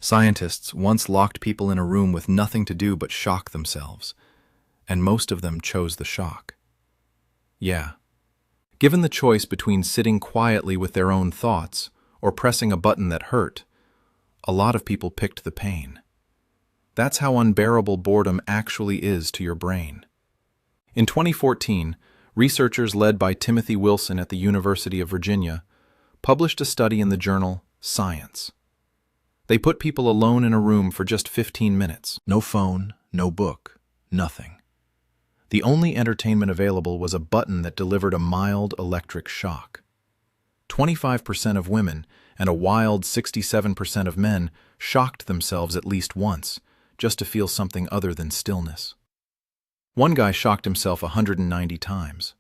Scientists once locked people in a room with nothing to do but shock themselves, and most of them chose the shock. Yeah. Given the choice between sitting quietly with their own thoughts or pressing a button that hurt, a lot of people picked the pain. That's how unbearable boredom actually is to your brain. In 2014, researchers led by Timothy Wilson at the University of Virginia published a study in the journal Science. They put people alone in a room for just 15 minutes. No phone, no book, nothing. The only entertainment available was a button that delivered a mild electric shock. 25% of women and a wild 67% of men shocked themselves at least once, just to feel something other than stillness. One guy shocked himself 190 times.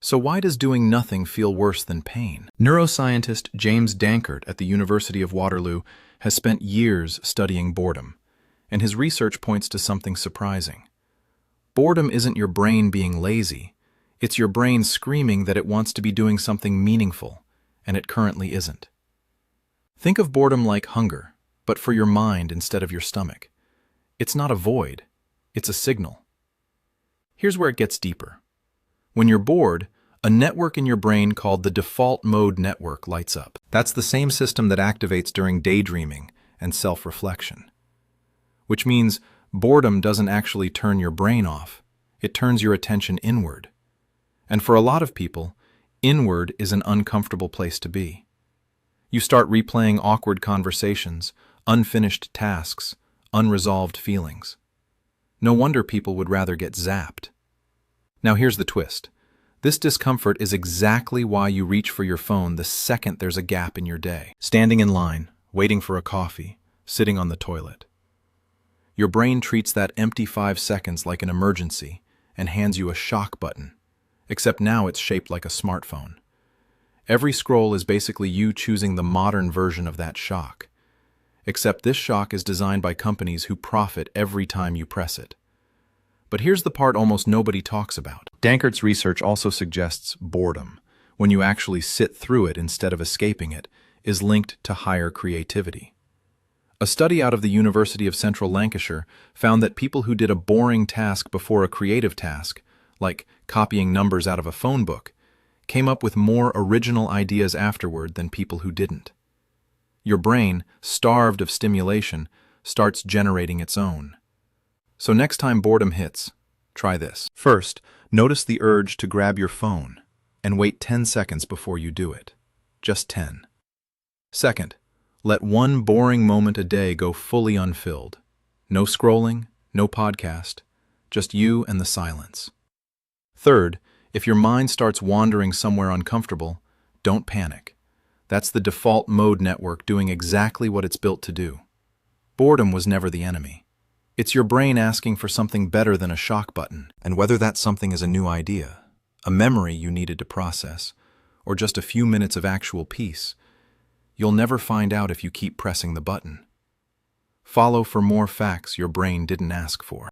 So why does doing nothing feel worse than pain? Neuroscientist James Dankert at the University of Waterloo has spent years studying boredom, and his research points to something surprising. Boredom isn't your brain being lazy, it's your brain screaming that it wants to be doing something meaningful, and it currently isn't. Think of boredom like hunger, but for your mind instead of your stomach. It's not a void, it's a signal. Here's where it gets deeper. When you're bored, a network in your brain called the default mode network lights up. That's the same system that activates during daydreaming and self-reflection. Which means boredom doesn't actually turn your brain off, it turns your attention inward. And for a lot of people, inward is an uncomfortable place to be. You start replaying awkward conversations, unfinished tasks, unresolved feelings. No wonder people would rather get zapped. Now here's the twist. This discomfort is exactly why you reach for your phone the second there's a gap in your day. Standing in line, waiting for a coffee, sitting on the toilet. Your brain treats that empty 5 seconds like an emergency and hands you a shock button, except now it's shaped like a smartphone. Every scroll is basically you choosing the modern version of that shock. Except this shock is designed by companies who profit every time you press it. But here's the part almost nobody talks about. Dankert's research also suggests boredom, when you actually sit through it instead of escaping it, is linked to higher creativity. A study out of the University of Central Lancashire found that people who did a boring task before a creative task, like copying numbers out of a phone book, came up with more original ideas afterward than people who didn't. Your brain, starved of stimulation, starts generating its own. So next time boredom hits, try this. First, notice the urge to grab your phone and wait 10 seconds before you do it. Just 10. Second, let one boring moment a day go fully unfilled. No scrolling, no podcast, just you and the silence. Third, if your mind starts wandering somewhere uncomfortable, don't panic. That's the default mode network doing exactly what it's built to do. Boredom was never the enemy. It's your brain asking for something better than a shock button. And whether that something is a new idea, a memory you needed to process, or just a few minutes of actual peace, you'll never find out if you keep pressing the button. Follow for more facts your brain didn't ask for.